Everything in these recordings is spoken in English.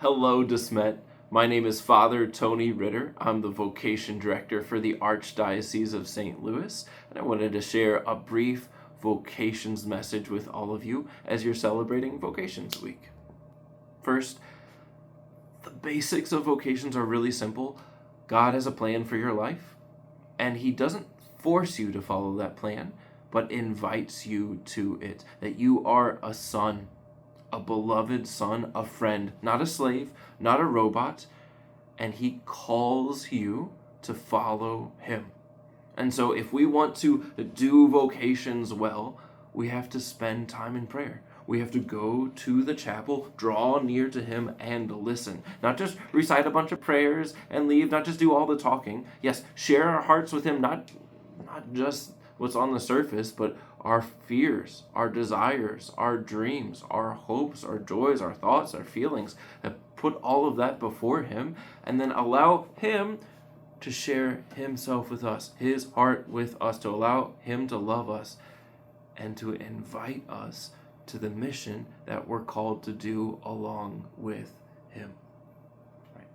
Hello, Desmet. My name is Father Tony Ritter. I'm the Vocation Director for the Archdiocese of St. Louis, and I wanted to share a brief vocations message with all of you as you're celebrating Vocations Week. First, the basics of vocations are really simple. God has a plan for your life, and He doesn't force you to follow that plan, but invites you to it. That you are a son, a beloved son, a friend, not a slave, not a robot, and He calls you to follow Him. And so if we want to do vocations well, we have to spend time in prayer. We have to go to the chapel, draw near to Him, and listen. Not just recite a bunch of prayers and leave, not just do all the talking. Yes, share our hearts with Him, not just what's on the surface, but our fears, our desires, our dreams, our hopes, our joys, our thoughts, our feelings. Put all of that before Him, and then allow Him to share Himself with us, His heart with us, to allow Him to love us, and to invite us to the mission that we're called to do along with Him. Right?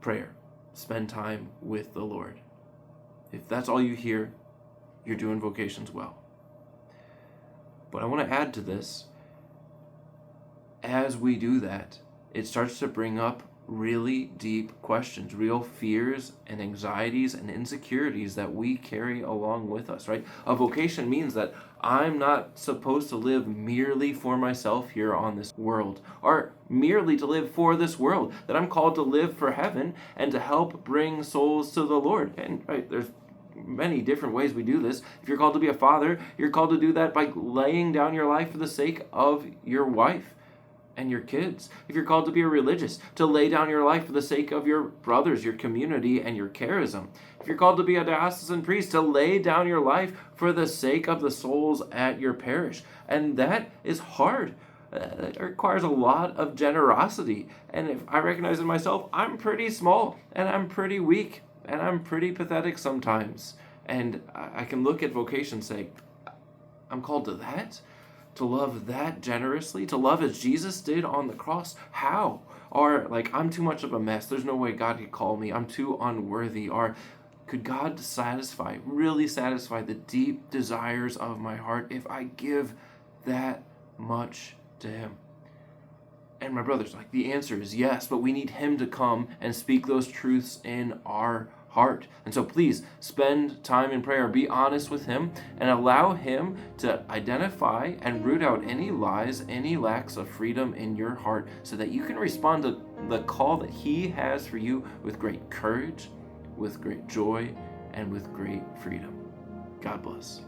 Prayer. Spend time with the Lord. If that's all you hear, you're doing vocations well. But I want to add to this, as we do that, it starts to bring up really deep questions, real fears and anxieties and insecurities that we carry along with us, right? A vocation means that I'm not supposed to live merely for myself here on this world, or merely to live for this world, that I'm called to live for heaven and to help bring souls to the Lord. And right, there's many different ways we do this. If you're called to be a father, you're called to do that by laying down your life for the sake of your wife and your kids. If you're called to be a religious, to lay down your life for the sake of your brothers, your community, and your charism. If you're called to be a diocesan priest, to lay down your life for the sake of the souls at your parish. And that is hard. It requires a lot of generosity. And if I recognize in myself, I'm pretty small, and I'm pretty weak, and I'm pretty pathetic sometimes. And I can look at vocation and say, I'm called to that? To love that generously? To love as Jesus did on the cross? How? Or I'm too much of a mess. There's no way God could call me. I'm too unworthy. Or could God really satisfy the deep desires of my heart if I give that much to Him? And my brothers, the answer is yes, but we need Him to come and speak those truths in our heart. And so please spend time in prayer, be honest with Him, and allow Him to identify and root out any lies, any lacks of freedom in your heart, so that you can respond to the call that He has for you with great courage, with great joy, and with great freedom. God bless.